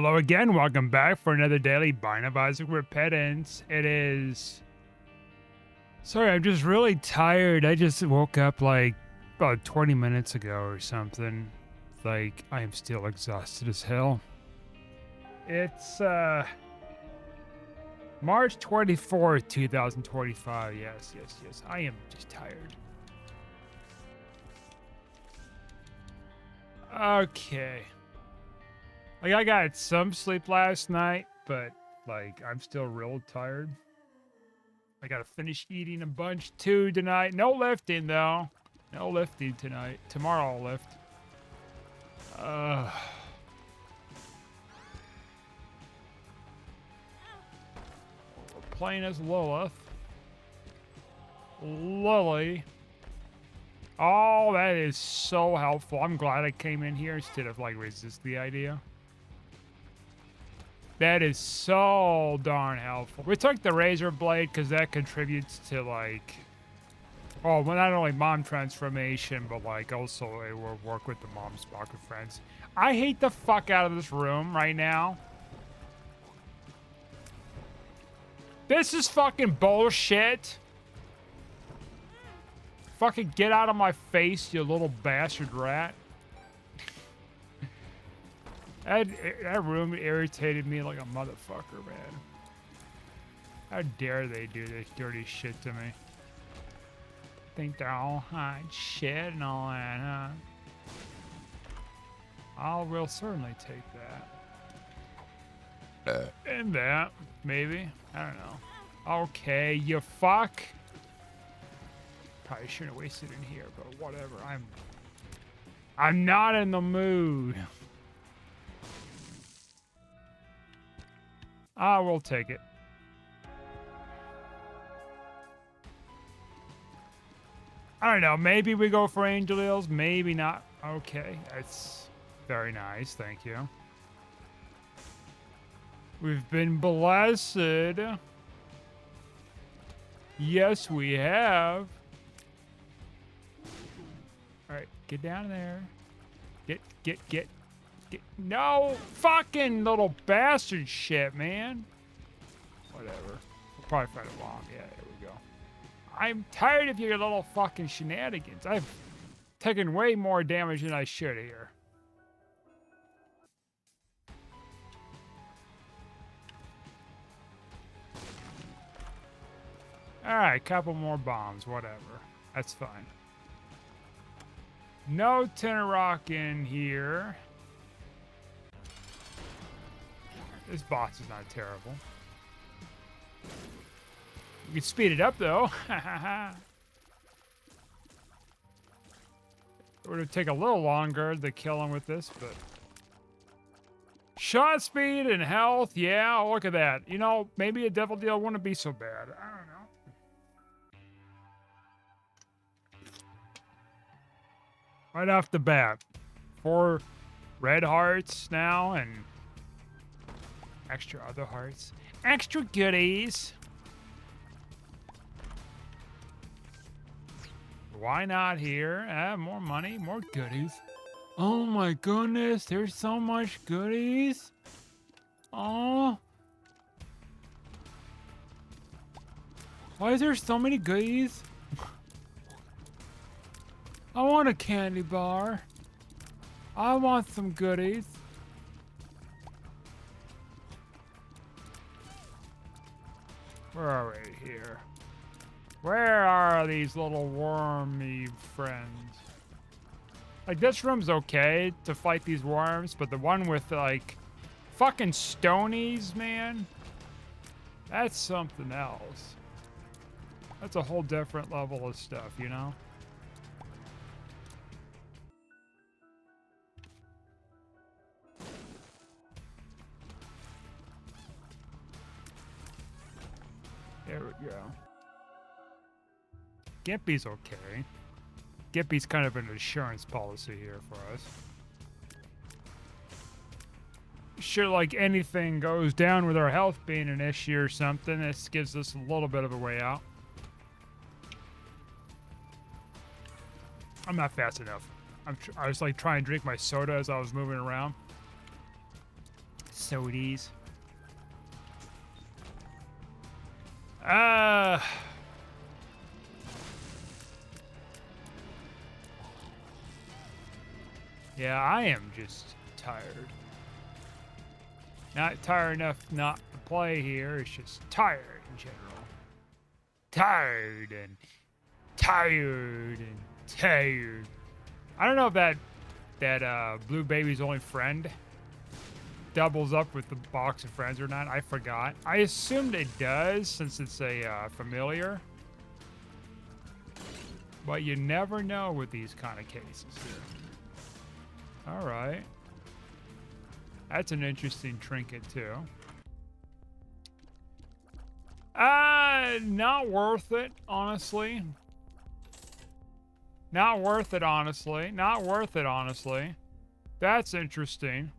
Hello again, welcome back for another daily Bind of Isaac Repentance. It is... Sorry, I'm just really tired. I just woke up like about 20 minutes ago or something. Like, I am still exhausted as hell. It's, March 24th, 2025. Yes. I am just tired. Okay. Like, I got some sleep last night, but, like, I'm still real tired. I gotta finish eating a bunch, too, tonight. No lifting, though. No lifting tonight. Tomorrow I'll lift. We're playing as Lilith. Lily. Oh, that is so helpful. I'm glad I came in here instead of, like, resist the idea. That is so darn helpful. We took the razor blade because that contributes to, like, well, not only mom transformation, but, like, also it will work with the mom's pocket friends. I hate the fuck out of this room right now. This is fucking bullshit. Fucking get out of my face, you little bastard rat. That room irritated me like a motherfucker, man. How dare they do this dirty shit to me? Think they're all hot shit and all that, huh? I will certainly take that. And that, maybe. I don't know. Okay, you fuck. Probably shouldn't have wasted in here, but whatever. I'm not in the mood. I will take it. I don't know. Maybe we go for Angel Eels. Maybe not. Okay. That's very nice. Thank you. We've been blessed. Yes, we have. All right. Get down there. Get. No fucking little bastard shit, man. Whatever. We'll probably fight it long. Yeah, there we go. I'm tired of your little fucking shenanigans. I've taken way more damage than I should here. Alright, couple more bombs, whatever. That's fine. No tenor rock in here. This boss is not terrible. We can speed it up, though. It would take a little longer to kill him with this, but... Shot speed and health, yeah, look at that. You know, maybe a devil deal wouldn't be so bad. I don't know. Right off the bat. 4 red hearts now, and... extra other hearts. Extra goodies. Why not here? More money, more goodies. Oh my goodness, there's so much goodies. Oh. Why is there so many goodies? I want a candy bar. I want some goodies. Where are we here? Where are these little wormy friends? Like, this room's okay to fight these worms, but the one with, like, fucking stonies, man, that's something else. That's a whole different level of stuff, you know? There we go. Gimpy's okay. Gimpy's kind of an insurance policy here for us. Sure, like anything goes down with our health being an issue or something, this gives us a little bit of a way out. I'm not fast enough. I was like trying to drink my soda as I was moving around. Sodies. Yeah, I am just tired. Not tired enough not to play here. It's just tired in general. Tired and tired and tired. I don't know if that Blue Baby's Only Friend doubles up with the box of friends or not. I forgot. I assumed it does since it's a familiar. But you never know with these kind of cases here. All right. That's an interesting trinket too. Not worth it, honestly. Not worth it, honestly. Not worth it, honestly. That's interesting.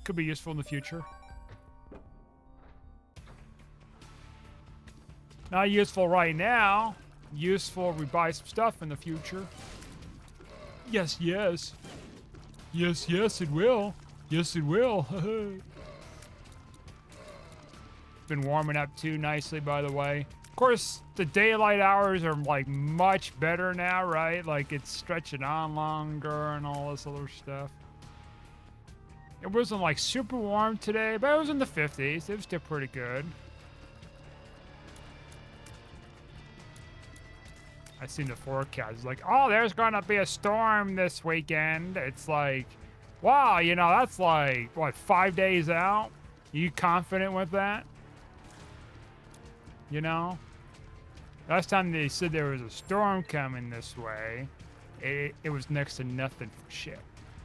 Could be useful in the future. Not useful right now. Useful if we buy some stuff in the future. Yes, yes. Yes, yes, it will. Yes, it will. Been warming up too nicely, by the way. Of course, the daylight hours are like much better now, right? Like it's stretching on longer and all this other stuff. It wasn't like super warm today, but it was in the 50s. It was still pretty good. I seen the forecast. It's like, oh, there's gonna be a storm this weekend. It's like, wow, you know, that's like, what, 5 days out? You confident with that? You know? Last time they said there was a storm coming this way, it was next to nothing for shit.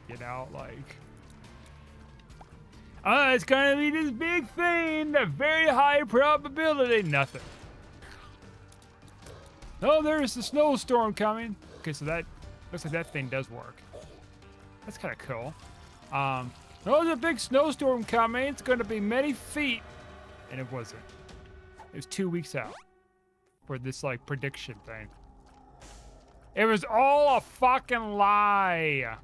You know, like... Oh, it's gonna be this big thing, a very high probability. Nothing. Oh, there's a snowstorm coming. Okay, so that looks like that thing does work. That's kind of cool. Oh, there's a big snowstorm coming. It's gonna be many feet. And it wasn't. It was 2 weeks out for this, like, prediction thing. It was all a fucking lie.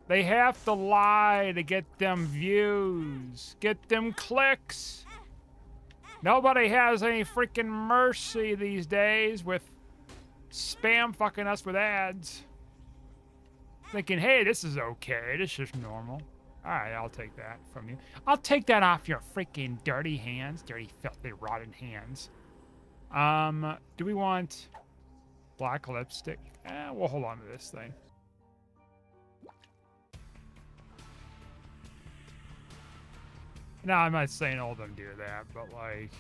They have to lie to get them views, get them clicks. Nobody has any freaking mercy these days with spam fucking us with ads. Thinking, hey, this is okay. This is normal. All right, I'll take that from you. I'll take that off your freaking dirty hands, dirty, filthy, rotten hands. Do we want black lipstick? We'll hold on to this thing. No, I'm not saying all of them do that, but like...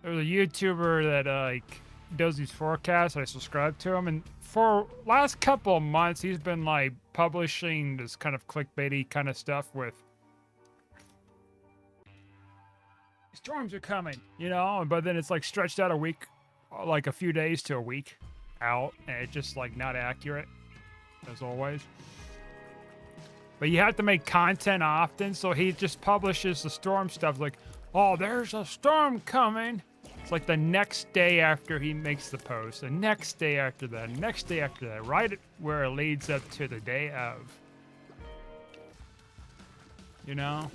There's a YouTuber that like does these forecasts. I subscribe to him, and for last couple of months, he's been like publishing this kind of clickbaity kind of stuff with... Storms are coming, you know? But then it's like stretched out a week, like a few days to a week out, and it's just like not accurate, as always. But you have to make content often, so he just publishes the storm stuff like, oh, there's a storm coming. It's like the next day after he makes the post, the next day after that, next day after that, right where it leads up to the day of. You know?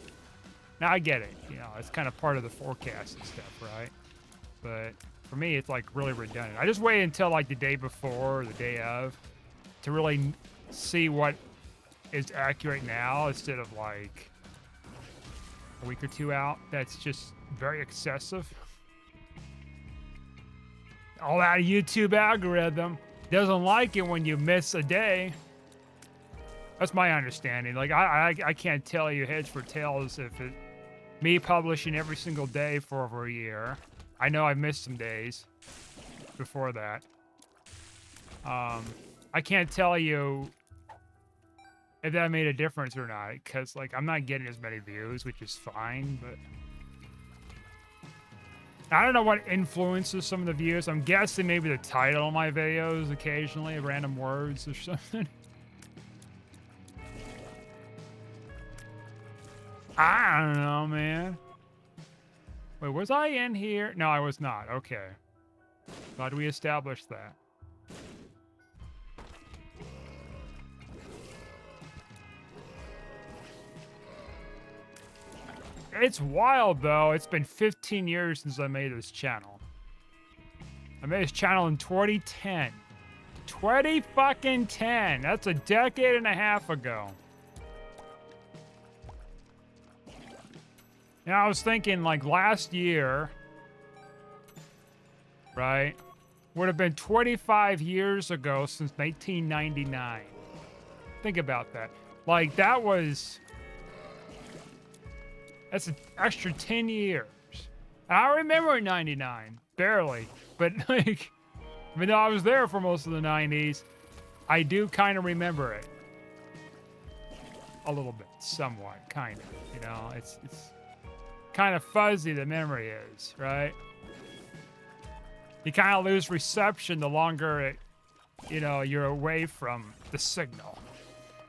Now, I get it. You know, it's kind of part of the forecast and stuff, right? But for me, it's like really redundant. I just wait until like the day before or the day of to really see what is accurate now instead of like a week or two out. That's just very excessive. All that YouTube algorithm doesn't like it when you miss a day. That's my understanding. Like I can't tell you heads for tails if it me publishing every single day for over a year. I know I missed some days before that. I can't tell you if that made a difference or not, because like I'm not getting as many views, which is fine, but I don't know what influences some of the views. I'm guessing maybe the title of my videos occasionally, random words or something. I don't know, man. Wait, was I in here? No, I was not. Okay. Glad we established that. It's wild though. It's been 15 years since I made this channel. I made this channel in 2010. 2010. That's a decade and a half ago. Now I was thinking like last year, right? Would have been 25 years ago since 1999. Think about that. Like that's an extra 10 years. I remember 99, barely. But like, even though I was there for most of the 90s, I do kind of remember it. A little bit, somewhat, kind of. You know, it's kind of fuzzy, the memory is, right? You kind of lose reception the longer it, you know, you're away from the signal.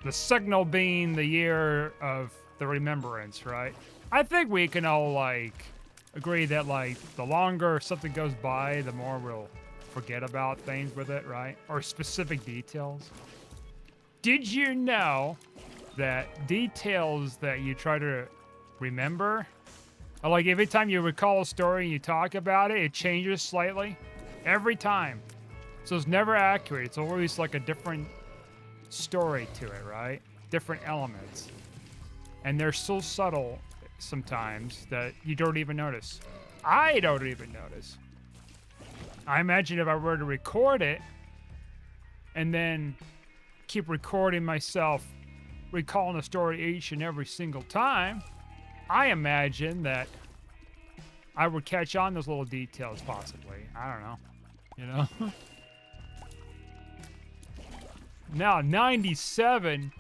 The signal being the year of the remembrance, right? I think we can all, like, agree that, like, the longer something goes by, the more we'll forget about things with it, right? Or specific details. Did you know that details that you try to remember, like every time you recall a story and you talk about it, it changes slightly every time. So it's never accurate. It's always like a different story to it, right? Different elements. And they're so subtle sometimes that you don't even notice. I don't even notice. I imagine if I were to record it and then keep recording myself recalling a story each and every single time, I imagine that I would catch on those little details possibly. I don't know. You know? Now, 97,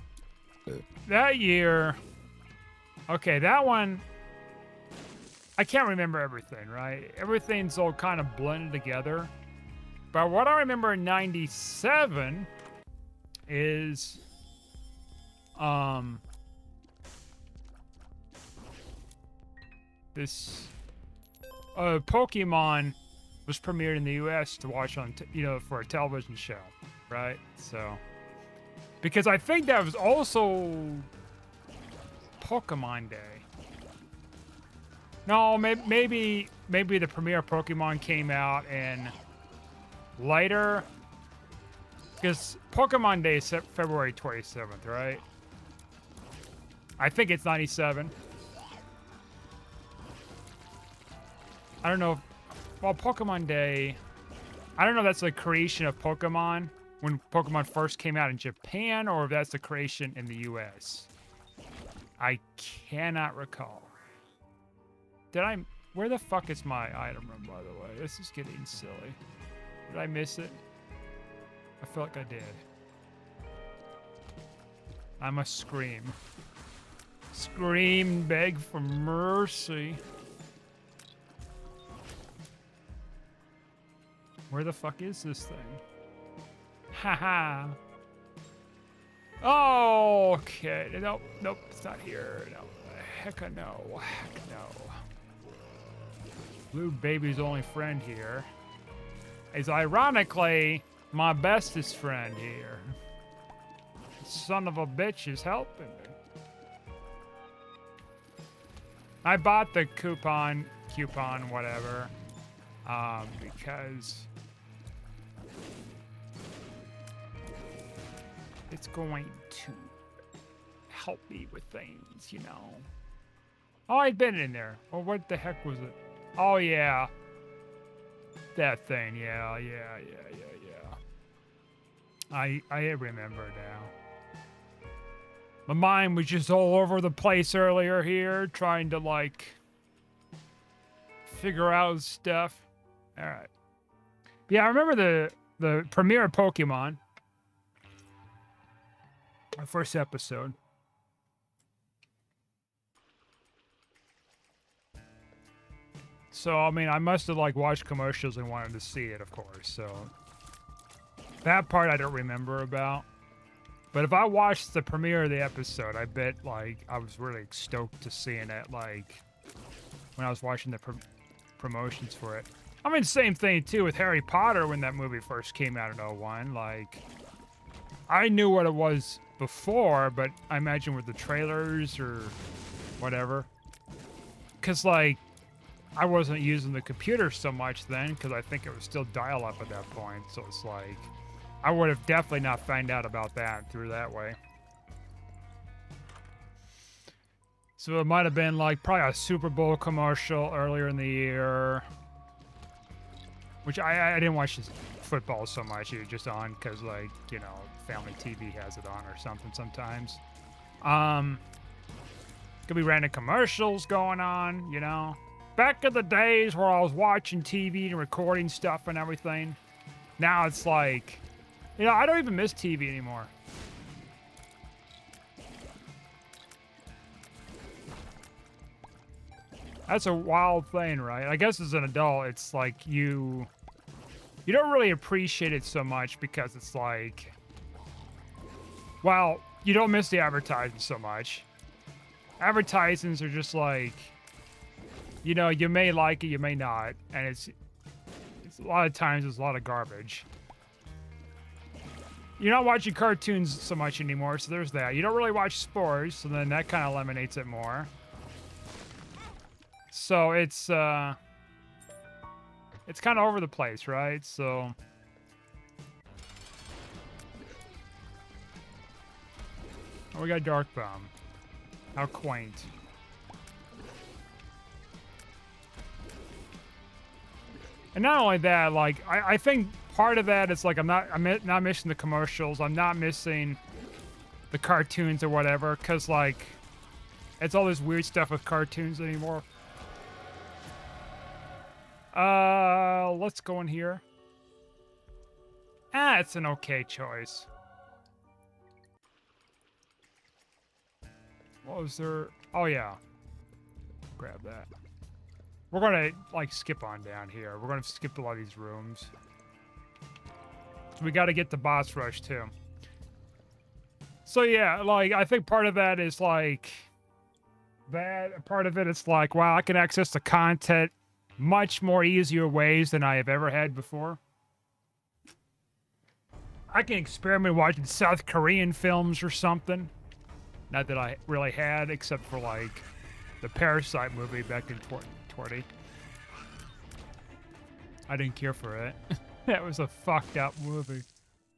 that year, okay, that one, I can't remember everything, right? Everything's all kind of blended together. But what I remember in 97 is, this Pokemon was premiered in the U.S. to watch on, for a television show, right? So, because I think that was also Pokemon Day. No, maybe the premiere of Pokemon came out in later, because Pokemon Day is February 27th, right? I think it's 97. I don't know. Well, Pokemon Day, I don't know if that's the creation of Pokemon when Pokemon first came out in Japan, or if that's the creation in the US. I cannot recall. Where the fuck is my item room, by the way? This is getting silly. Did I miss it? I feel like I did. I must scream. Scream, beg for mercy. Where the fuck is this thing? Haha. Oh, okay. Nope, it's not here. No. Heck no. Heck no. Blue Baby's only friend here is ironically my bestest friend here. Son of a bitch is helping me. I bought the coupon, whatever, because it's going to help me with things, you know. Oh, I'd been in there. Well, what the heck was it? Oh, yeah. That thing, yeah. I remember now. My mind was just all over the place earlier here, trying to, like, figure out stuff. All right. Yeah, I remember the premiere of Pokemon. Our first episode. So, I mean, I must have, like, watched commercials and wanted to see it, of course, so. That part I don't remember about. But if I watched the premiere of the episode, I bet, like, I was really stoked to seeing it, like, when I was watching the promotions for it. I mean, same thing, too, with Harry Potter when that movie first came out in 01. Like, I knew what it was before, but I imagine with the trailers or whatever, because like I wasn't using the computer so much then, because I think it was still dial-up at that point. So it's like I would have definitely not found out about that through that way. So it might have been like probably a Super Bowl commercial earlier in the year, which I didn't watch this football so much. It was just on because, like, you know, family TV has it on or something sometimes. Could be random commercials going on, you know. Back in the days where I was watching TV and recording stuff and everything, now it's like, you know, I don't even miss TV anymore. That's a wild thing, right? I guess as an adult, it's like you don't really appreciate it so much because it's like, well, you don't miss the advertising so much. Advertisements are just like, you know, you may like it, you may not, and it's a lot of times it's a lot of garbage. You're not watching cartoons so much anymore, so there's that. You don't really watch sports, so then that kind of eliminates it more. So it's kind of over the place, right? So oh, we got Dark Bomb. How quaint. And not only that, like I think part of that is like I'm not missing the commercials. I'm not missing the cartoons or whatever, because like it's all this weird stuff with cartoons anymore. Let's go in here. Ah, it's an okay choice. What was there? Oh yeah. Grab that. We're gonna like skip on down here. We're gonna skip a lot of these rooms. So we gotta get the boss rush too. So yeah, like I think part of that is like that. Part of it is like, wow, I can access the content much more easier ways than I have ever had before. I can experiment watching South Korean films or something. Not that I really had, except for like the Parasite movie back in 2020. I didn't care for it. That was a fucked up movie.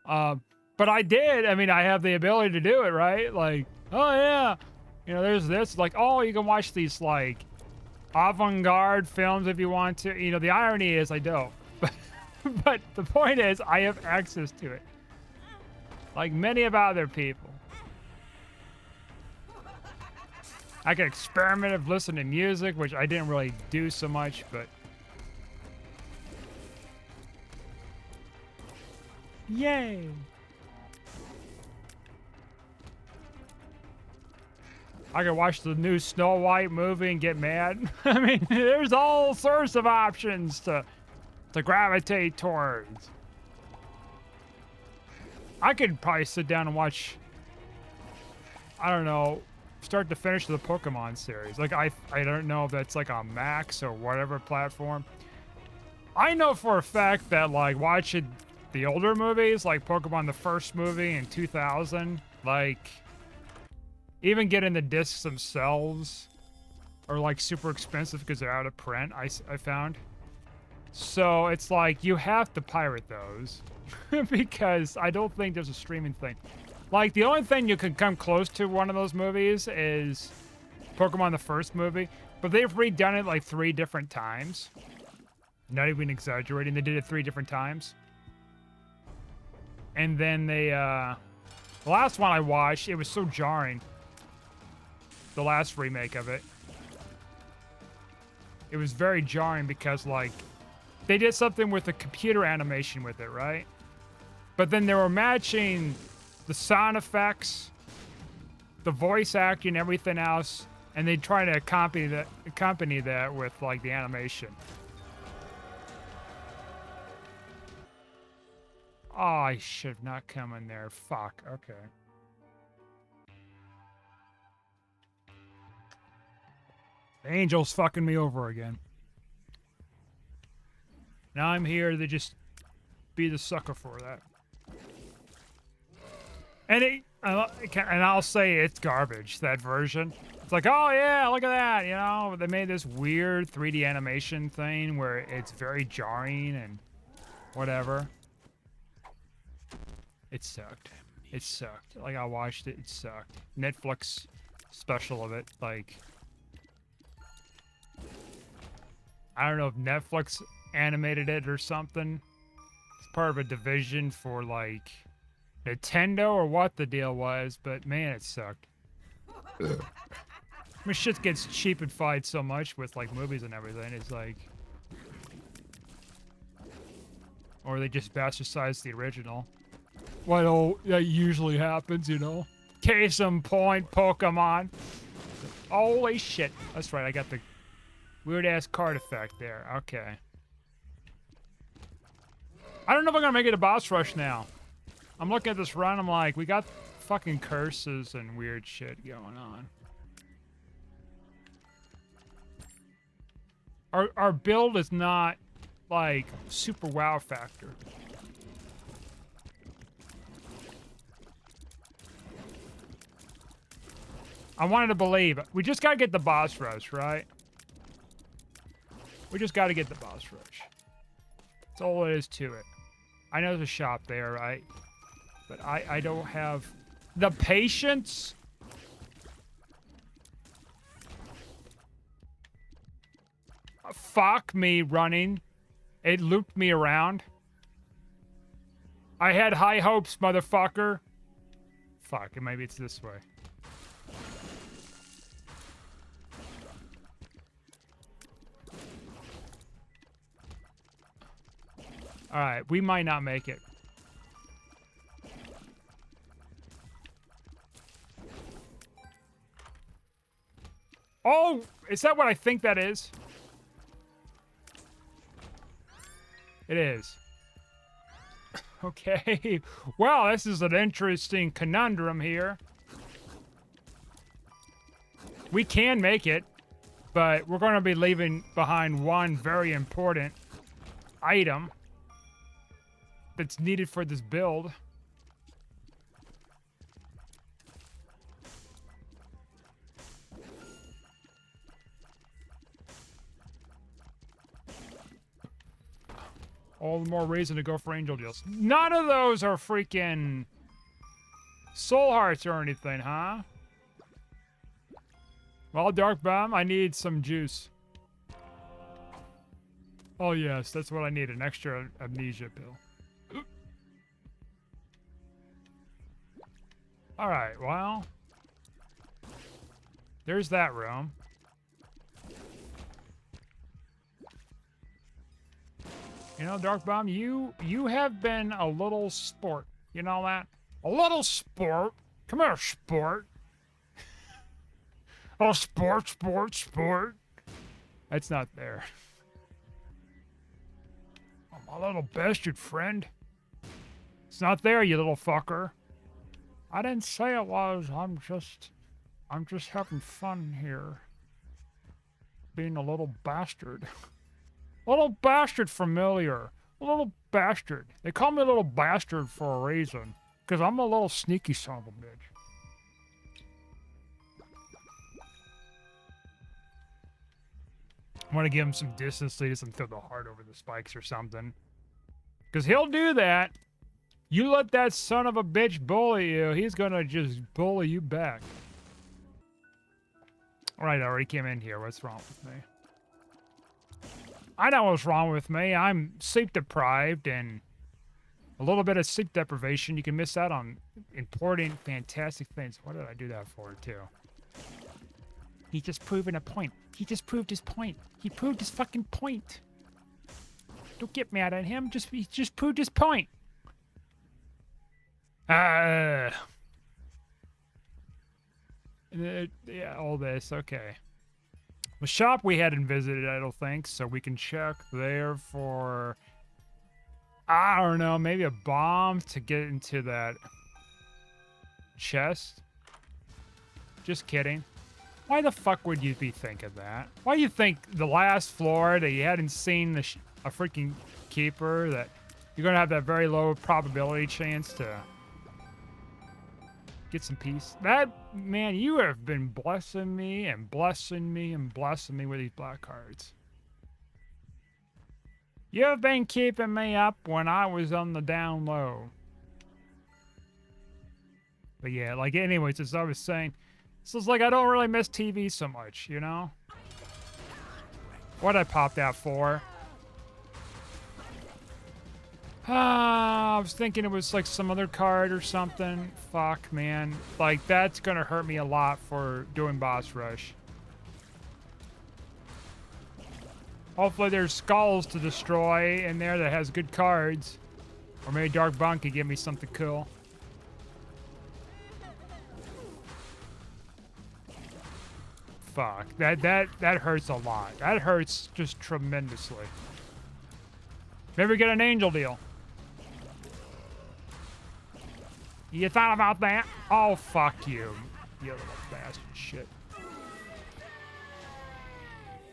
But I did. I mean, I have the ability to do it, right? Like, oh yeah. You know, there's this, like, oh, you can watch these like avant-garde films if you want to. You know, the irony is I don't. But the point is I have access to it. Like many of other people. I can experiment of listening to music, which I didn't really do so much, but yay! I can watch the new Snow White movie and get mad. I mean, there's all sorts of options to gravitate towards. I could probably sit down and watch, I don't know, start to finish the Pokemon series. Like, I don't know if that's like on Max or whatever platform. I know for a fact that, like, watching the older movies, like Pokemon the first movie in 2000, like, even getting the discs themselves are, like, super expensive because they're out of print, I found. So it's like, you have to pirate those because I don't think there's a streaming thing. Like, the only thing you can come close to one of those movies is Pokemon the first movie, but they've redone it like 3 different times. Not even exaggerating, they did it 3 different times. And then they, the last one I watched, it was so jarring. The last remake of it. It was very jarring because, like, they did something with the computer animation with it, right? But then they were matching the sound effects, the voice acting, everything else, and they try to accompany that with, like, the animation. Oh, I should have not come in there. Fuck. Okay. The angel's fucking me over again. Now I'm here to just be the sucker for that. And And I'll say it's garbage, that version. It's like, oh yeah, look at that, you know? They made this weird 3D animation thing where it's very jarring and whatever. It sucked. It sucked. Like, I watched it, it sucked. Netflix special of it, like... I don't know if Netflix animated it or something. It's part of a division for, like... Nintendo or what the deal was, but man, it sucked. I mean, shit gets cheapified so much with like movies and everything. It's like, or they just bastardize the original. Well, that usually happens, you know. Case in point, Pokemon. Holy shit! That's right. I got the weird ass card effect there. Okay. I don't know if I'm gonna make it a boss rush now. I'm looking at this run, I'm like, we got fucking curses and weird shit going on. Our build is not, like, super wow factor. I wanted to believe. We just gotta get the boss rush, right? We just gotta get the boss rush. That's all it is to it. I know there's a shop there, right? But I don't have the patience. Fuck me running. It looped me around. I had high hopes, motherfucker. Fuck, maybe it's this way. Alright, we might not make it. Oh, is that what I think that is? It is. Okay. Well, this is an interesting conundrum here. We can make it, but we're going to be leaving behind one very important item that's needed for this build. All the more reason to go for angel deals. None of those are freaking soul hearts or anything, huh? Well, Dark Bomb, I need some juice. Oh yes, that's what I need, an extra amnesia pill. Alright, well. There's that room. You know, Dark Bomb, you have been a little sport. You know that? A little sport. Come here, sport. Oh, sport, sport, sport. It's not there. Oh, my little bastard friend. It's not there, you little fucker. I didn't say it was. I'm just having fun here. Being a little bastard. A little bastard familiar. A little bastard. They call me a little bastard for a reason. Because I'm a little sneaky son of a bitch. I want to give him some distance so he doesn't throw the heart over the spikes or something. Because he'll do that. You let that son of a bitch bully you, he's going to just bully you back. Alright, I already came in here. What's wrong with me? I know what's wrong with me. I'm sleep deprived, and a little bit of sleep deprivation, you can miss out on important, fantastic things. What did I do that for, too? He's just proving a point. He just proved his point. He proved his fucking point. Don't get mad at him. He just proved his point. Yeah, all this. Okay. The shop we hadn't visited, I don't think, so we can check there for, I don't know, maybe a bomb to get into that chest. Just kidding. Why the fuck would you be thinking that? Why do you think the last floor that you hadn't seen a freaking keeper, that you're gonna have that very low probability chance to Get some peace. That, man, you have been blessing me and blessing me and blessing me with these black cards. You've been keeping me up when I was on the down low. But yeah, like, anyways, as I was saying, so it's like I don't really miss TV so much, you know? What'd I pop that for? I was thinking it was like some other card or something. Fuck, man. Like, that's gonna hurt me a lot for doing boss rush. Hopefully there's skulls to destroy in there that has good cards. Or maybe Dark Bunk could give me something cool. Fuck. That hurts a lot. That hurts just tremendously. Maybe we get an angel deal. You thought about that? Oh, fuck you. You little bastard shit.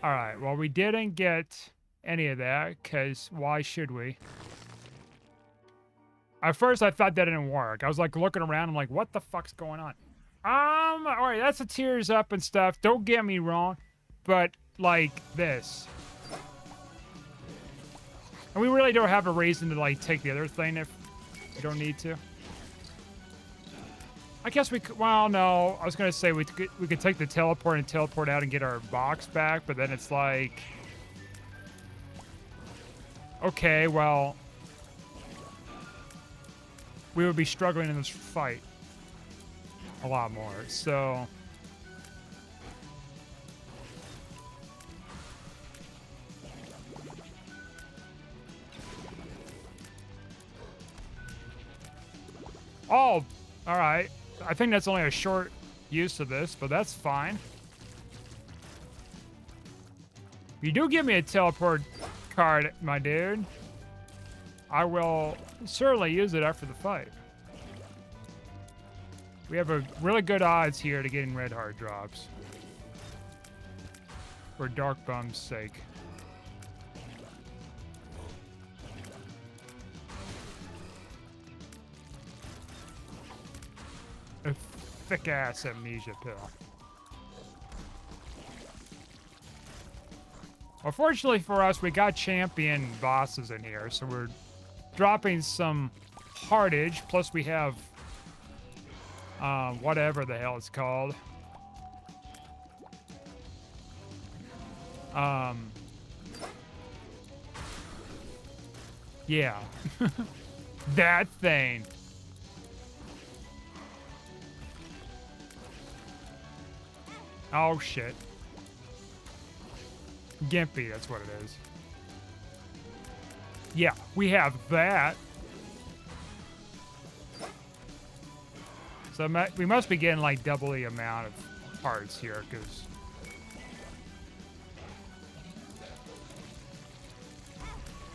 Alright, well, we didn't get any of that, because why should we? At first, I thought that didn't work. I was, like, looking around, I'm like, what the fuck's going on? Alright, that's the tears up and stuff. Don't get me wrong, but, like, this. And we really don't have a reason to, like, take the other thing if we don't need to. I guess we could, well, no, I was going to say we could take the teleport and teleport out and get our box back, but then it's like, okay, well, we would be struggling in this fight a lot more, so. Oh, all right. I think that's only a short use of this, but that's fine. You do give me a teleport card, my dude. I will certainly use it after the fight. We have a really good odds here to getting red heart drops. For Dark Bum's sake. A thick-ass amnesia pill. Well, fortunately for us, we got champion bosses in here, so we're dropping some heartage, plus we have whatever the hell it's called. Yeah. That thing. Oh, shit. Gimpy, that's what it is. Yeah, we have that. So we must be getting, like, double the amount of hearts here, because...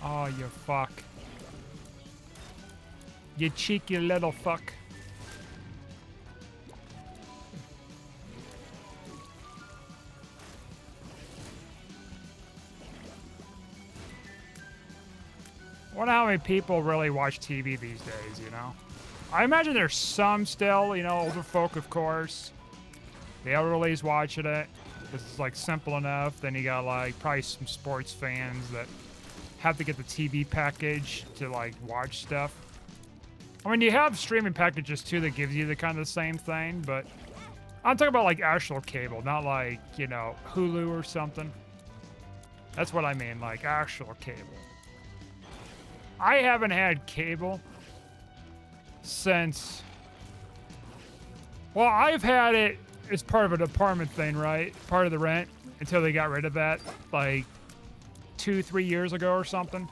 Oh, you fuck. You cheeky little fuck. I wonder how many people really watch TV these days, you know? I imagine there's some still, you know, older folk, of course. The elderly's watching it. It's, like, simple enough. Then you got, like, probably some sports fans that have to get the TV package to, like, watch stuff. I mean, you have streaming packages, too, that gives you the kind of the same thing, but I'm talking about, like, actual cable, not like, you know, Hulu or something. That's what I mean, like, actual cable. I haven't had cable since... Well, I've had it as part of an apartment thing, right? Part of the rent, until they got rid of that, like, 2-3 years ago or something.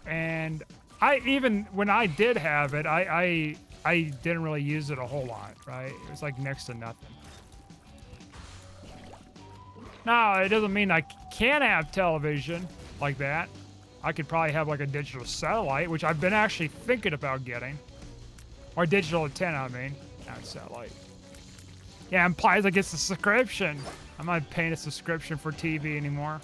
And even when I did have it, I didn't really use it a whole lot, right? It was like next to nothing. No, it doesn't mean I can't have television like that. I could probably have like a digital satellite, which I've been actually thinking about getting. Or digital antenna, I mean. Not satellite. Yeah, implies I get the subscription. I'm not paying a subscription for TV anymore.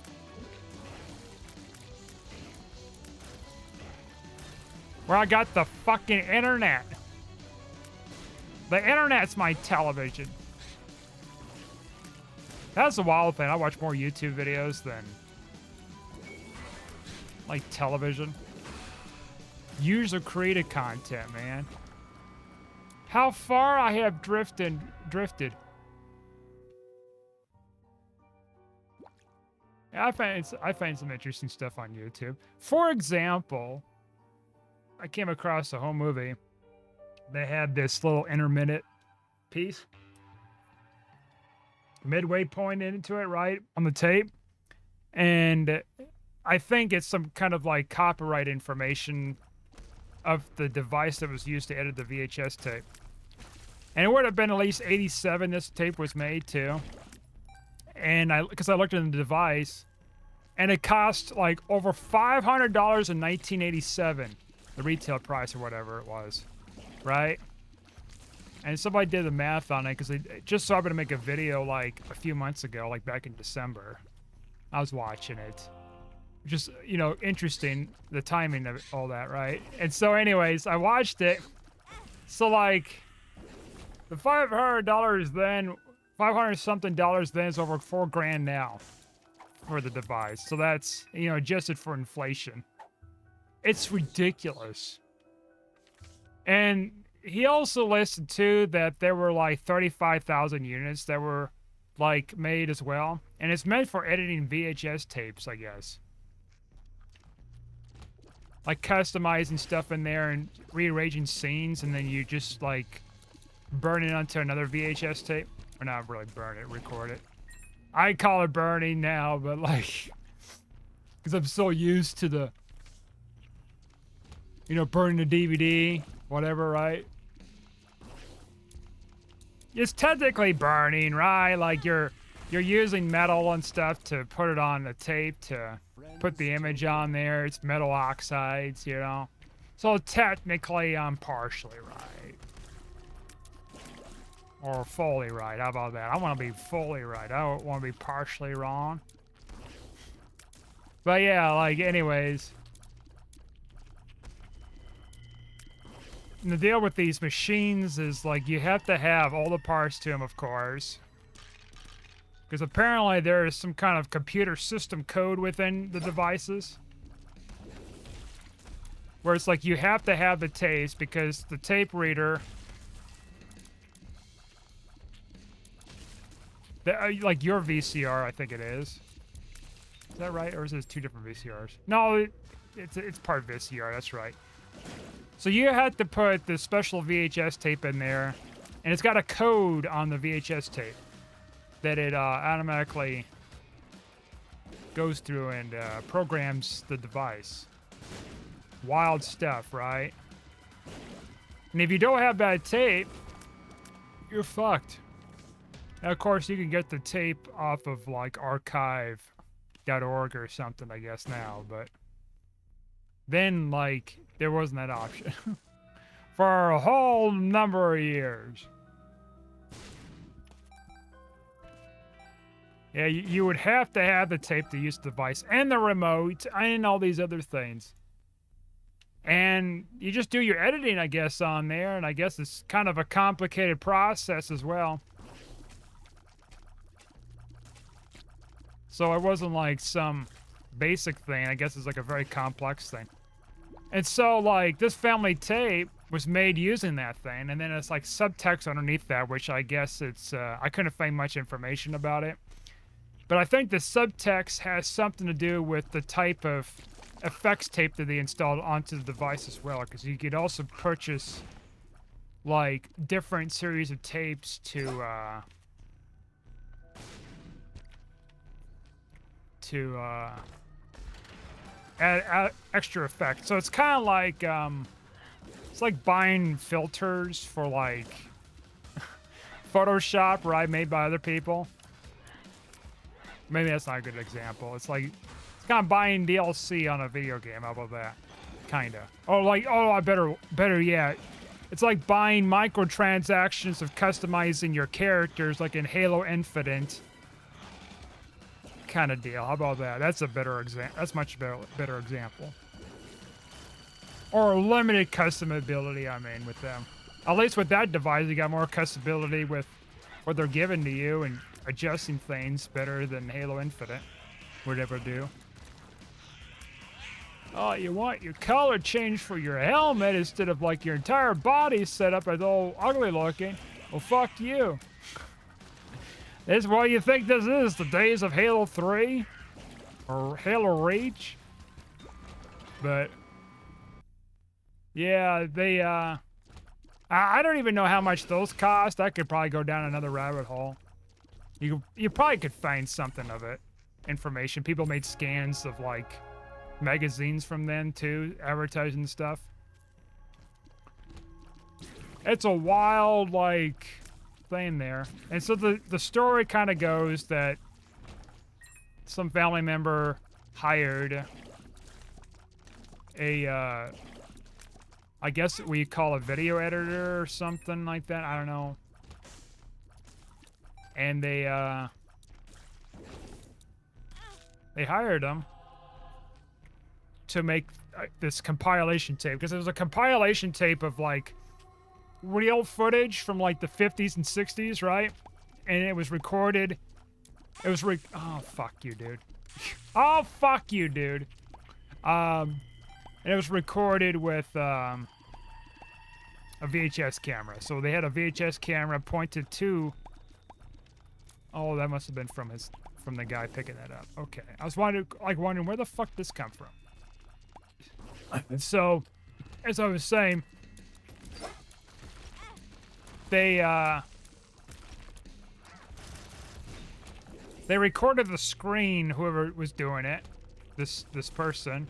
where I got the fucking internet. The internet's my television. That's the wild thing. I watch more YouTube videos than like television. User-created content, man. How far I have drifted. Yeah, I find some interesting stuff on YouTube. For example, I came across a home movie. They had this little intermittent piece, midway point into it, right on the tape, and I think it's some kind of like copyright information of the device that was used to edit the VHS tape. And it would have been at least 87 this tape was made too. And because I looked at the device, and it cost like over $500 in 1987, the retail price or whatever it was, right? And somebody did the math on it because they just so happened to make a video like a few months ago, like back in December. I was watching it. Just, you know, interesting, the timing of all that, right? And so anyways, I watched it. So like the $500 then, 500 something dollars then is over $4,000 now for the device. So that's, you know, adjusted for inflation. It's ridiculous. And he also listed too that there were like 35,000 units that were like made as well. And it's meant for editing VHS tapes, I guess. Like customizing stuff in there and rearranging scenes, and then you just like burn it onto another VHS tape. Or not really burn it, record it. I call it burning now, but like, because I'm so used to the, you know, burning the DVD, whatever, right? It's technically burning, right? Like you're using metal and stuff to put it on the tape to put the image on there. It's metal oxides, you know. So technically, I'm partially right. Or fully right. How about that? I want to be fully right. I don't want to be partially wrong. But yeah, like, anyways. And the deal with these machines is, like, you have to have all the parts to them, of course. Because apparently there is some kind of computer system code within the devices. Where it's like you have to have the tapes because the tape reader... like your VCR, I think it is. Is that right? Or is it two different VCRs? No, it's part VCR, that's right. So you had to put the special VHS tape in there, and it's got a code on the VHS tape that it automatically goes through and programs the device. Wild stuff, right? And if you don't have that tape, you're fucked. Now, of course, you can get the tape off of like archive.org or something, I guess now, but then like there wasn't that option for a whole number of years. Yeah, you would have to have the tape to use the device and the remote and all these other things. And you just do your editing, I guess, on there, and I guess it's kind of a complicated process as well. So it wasn't like some basic thing. I guess it's like a very complex thing. And so like this family tape was made using that thing. And then it's like subtext underneath that, which I guess it's, I couldn't find much information about it. But I think the subtext has something to do with the type of effects tape that they installed onto the device as well. Because you could also purchase like different series of tapes to add extra effects. So it's kind of like it's like buying filters for like Photoshop, right, made by other people. Maybe that's not a good example. It's like it's kind of buying DLC on a video game. How about that? Kinda. I better yet. It's like buying microtransactions of customizing your characters, like in Halo Infinite. Kind of deal. How about that? That's a better example. That's much better example. Or limited customability, I mean, with them. At least with that device, you got more customability with what they're giving to you and adjusting things better than Halo Infinite would ever do. Oh, you want your color changed for your helmet instead of like your entire body set up as all ugly looking? Well, fuck you. This is what you think this is, the days of Halo 3? Or Halo Reach? But yeah, they, I don't even know how much those cost. I could probably go down another rabbit hole. You probably could find something of it. Information. People made scans of, like, magazines from them, too. Advertising stuff. It's a wild, like, thing there. And so the story kind of goes that some family member hired a, I guess we call a video editor or something like that. I don't know. And they hired him to make this compilation tape, because it was a compilation tape of like real footage from like the 50s and 60s, right? And it was recorded. It was oh fuck you, dude. Oh fuck you, dude. And it was recorded with a VHS camera. So they had a VHS camera pointed to. Oh, that must have been from the guy picking that up. Okay, I was wondering where the fuck this come from. And so, as I was saying, they recorded the screen. Whoever was doing it, this person.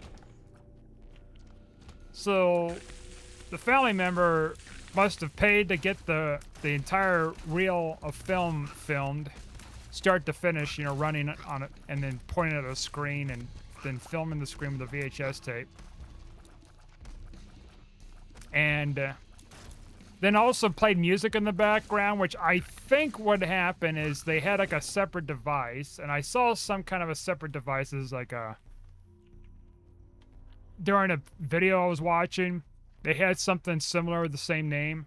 So, the family member must have paid to get the entire reel of film filmed, start to finish, you know, running on it, and then pointing at a screen, and then filming the screen with a VHS tape. And then also played music in the background, which I think what happened is they had like a separate device, and I saw some kind of a separate device as like a... During a video I was watching, they had something similar with the same name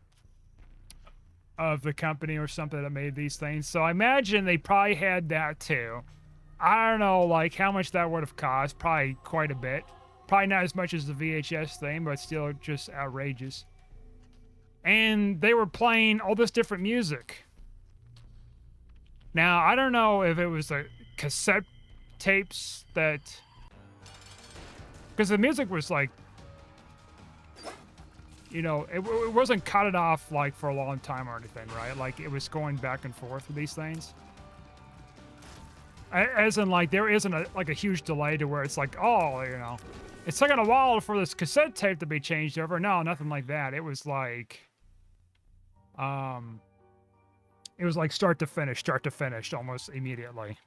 of the company or something that made these things. So I imagine they probably had that too. I don't know, like, how much that would have cost. Probably quite a bit. Probably not as much as the VHS thing, but still just outrageous. And they were playing all this different music. Now, I don't know if it was the cassette tapes that... Because the music was like... You know, it wasn't cut it off, like, for a long time or anything, right? Like, it was going back and forth with these things. As in, like, there isn't a huge delay to where it's like, oh, you know, it's taking a while for this cassette tape to be changed over. No, nothing like that. It was like, start to finish almost immediately.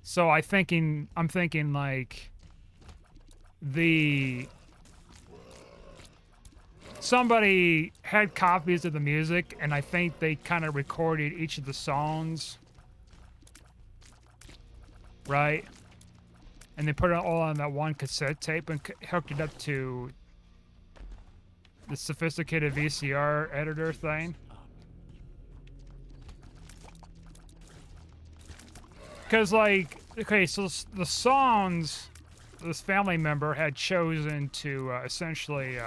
So I'm thinking like somebody had copies of the music, and I think they kind of recorded each of the songs, right? And they put it all on that one cassette tape and hooked it up to the sophisticated VCR editor thing. Because, like, okay, so the songs this family member had chosen to essentially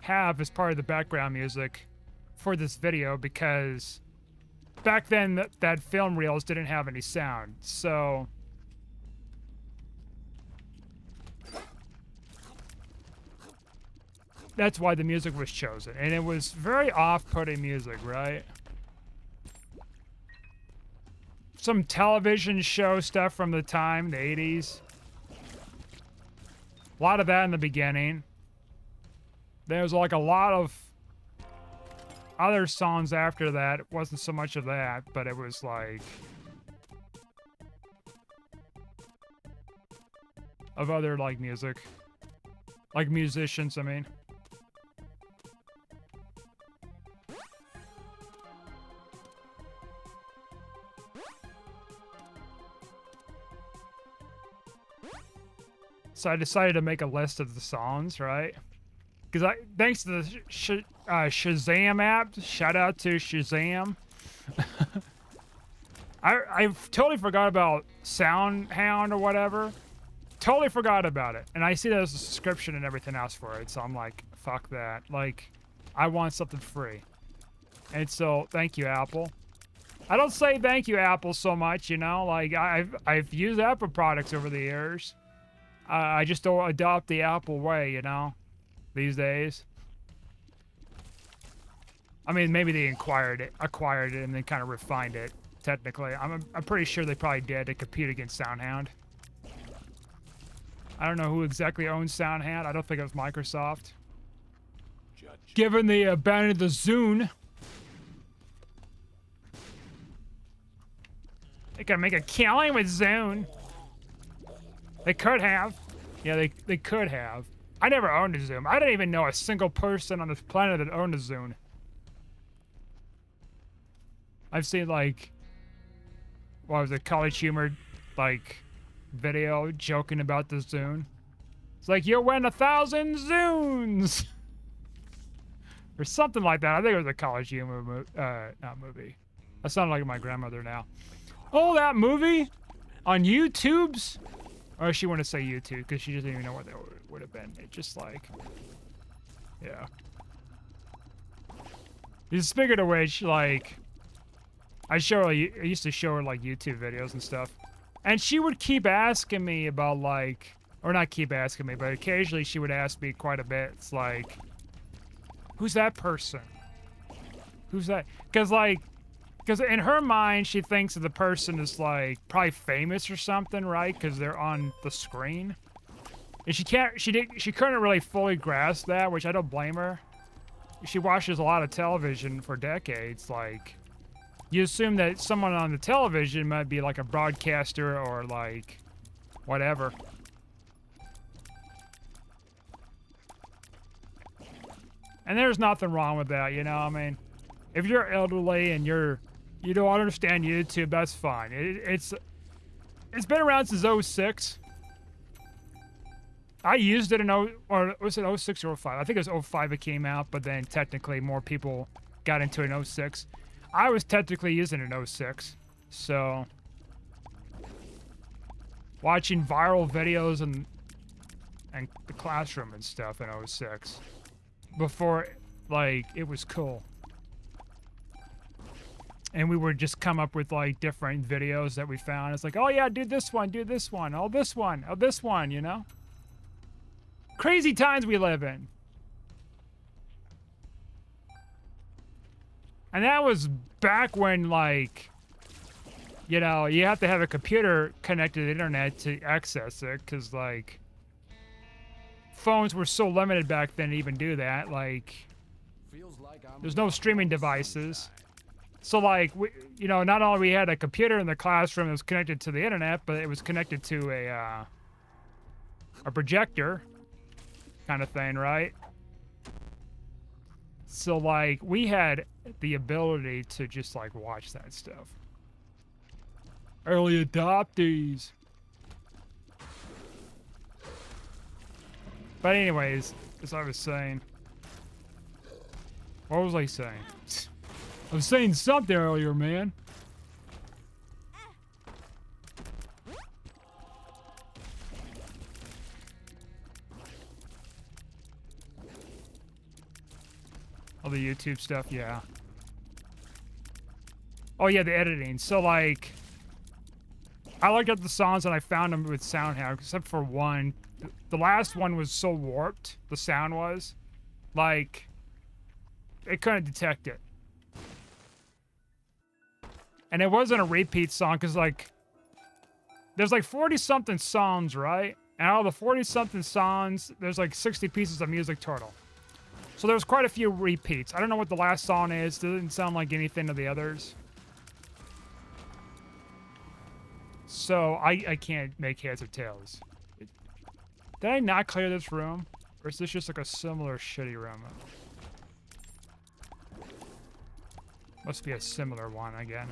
have as part of the background music for this video, because back then that film reels didn't have any sound. So that's why the music was chosen. And it was very off-putting music, right? Some television show stuff from the time, the 80s. A lot of that in the beginning. There's like a lot of other songs after that. It wasn't so much of that, but it was like... of other, like, music. Like musicians, I mean. So I decided to make a list of the songs, right? Because thanks to the Shazam app, shout out to Shazam. I totally forgot about SoundHound or whatever. Totally forgot about it. And I see there's a subscription and everything else for it. So I'm like, fuck that. Like, I want something free. And so, thank you, Apple. I don't say thank you, Apple, so much, you know? Like, I've used Apple products over the years. I just don't adopt the Apple way, you know? These days. I mean, maybe they acquired it and then kind of refined it, technically. I'm pretty sure they probably did to compete against SoundHound. I don't know who exactly owns SoundHound. I don't think it was Microsoft. Given the abandoned the Zune. They could make a killing with Zune. They could have. Yeah, they could have. I never owned a Zune. I didn't even know a single person on this planet that owned a Zune. I've seen, like, what was it, College Humor, like, video joking about the Zune. It's like, you'll win 1,000 Zunes! Or something like that. I think it was a College Humor not movie. I sound like my grandmother now. Oh, that movie? On YouTube's? Or she wouldn't say YouTube, because she doesn't even know what that would have been. It just like... Yeah. Speaking of which, like... I used to show her, like, YouTube videos and stuff. And she would keep asking me about, like... Or not keep asking me, but occasionally she would ask me quite a bit. It's like... Who's that person? Who's that? Because, like... Because in her mind, she thinks that the person is, like, probably famous or something, right? Because they're on the screen. And she couldn't really fully grasp that, which I don't blame her. She watches a lot of television for decades, like... You assume that someone on the television might be, like, a broadcaster or, like, whatever. And there's nothing wrong with that, you know? I mean, if you're elderly and you don't understand YouTube, that's fine. It's been around since 06. I used it in or was it 06 or 05? I think it was 05 it came out, but then technically more people got into it in 06. I was technically using it in 06, so watching viral videos and the classroom and stuff in 06 before, like, it was cool. And we would just come up with, like, different videos that we found. It's like, oh yeah, do this one, oh this one, you know? Crazy times we live in. And that was back when, like, you know, you have to have a computer connected to the internet to access it, because, like, phones were so limited back then to even do that. Like, there's no streaming devices. So, like, you know, not only we had a computer in the classroom that was connected to the internet, but it was connected to a projector kind of thing, right? So, like, we had the ability to just, like, watch that stuff. Early adoptees. But anyways, as I was saying. What was I saying? I was saying something earlier, man. All the YouTube stuff, yeah. Oh yeah, the editing. So, like, I looked at the songs and I found them with SoundHound, except for one. The last one was so warped, the sound was. Like, it couldn't detect it. And it wasn't a repeat song, because, like, there's like 40-something songs, right? And out of the 40-something songs, there's like 60 pieces of music total. So there's quite a few repeats. I don't know what the last song is. It doesn't sound like anything of the others. So I can't make heads or tails. Did I not clear this room? Or is this just like a similar shitty room? Must be a similar one again.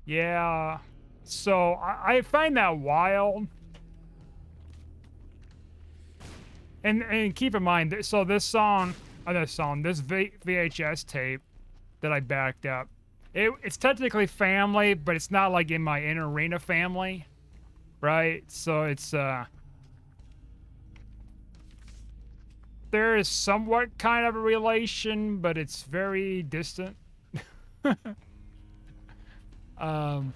Yeah. So I find that wild. And keep in mind, so this VHS tape that I backed up, it's technically family, but it's not like in my inner arena family, right? So it's there is somewhat kind of a relation, but it's very distant. um,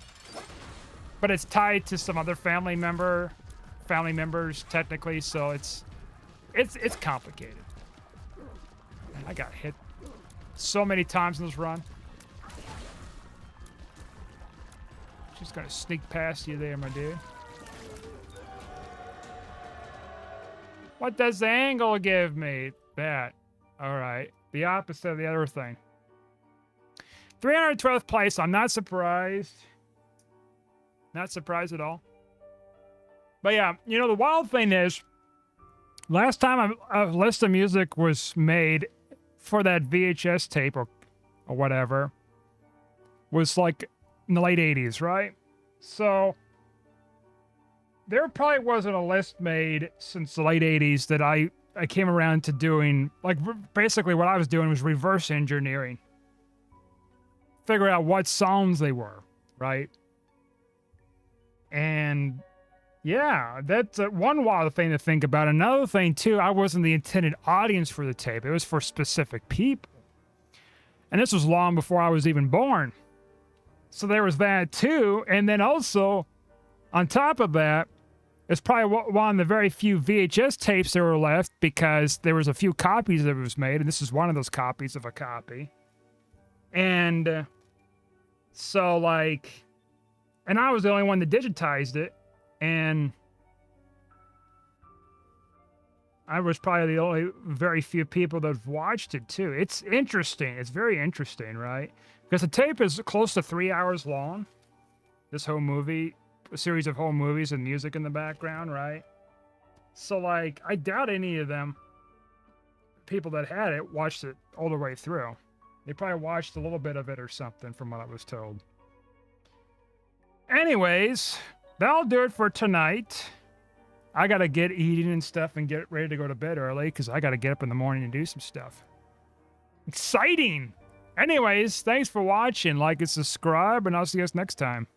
but it's tied to some other family members technically, so it's complicated. Man, I got hit so many times in this run. Just gonna sneak past you there, my dude. What does the angle give me? That. All right. The opposite of the other thing. 312th place. I'm not surprised. Not surprised at all. But yeah, you know, the wild thing is, last time a list of music was made for that VHS tape or whatever was like in the late 80s, right? So there probably wasn't a list made since the late 80s that I came around to doing. Like, basically what I was doing was reverse engineering. Figure out what songs they were, right? And yeah, that's one wild thing to think about. Another thing, too, I wasn't the intended audience for the tape. It was for specific people. And this was long before I was even born. So there was that, too. And then also, on top of that, it's probably one of the very few VHS tapes that were left because there was a few copies that was made, and this is one of those copies of a copy. And so, like, and I was the only one that digitized it, and I was probably the only very few people that have watched it, too. It's interesting. It's very interesting, right? Because the tape is close to 3 hours long. This whole movie, a series of whole movies and music in the background, right? So, like, I doubt any of them, people that had it, watched it all the way through. They probably watched a little bit of it or something from what I was told. Anyways, that'll do it for tonight. I gotta get eating and stuff and get ready to go to bed early because I gotta get up in the morning and do some stuff. Exciting! Anyways, thanks for watching. Like and subscribe, and I'll see you guys next time.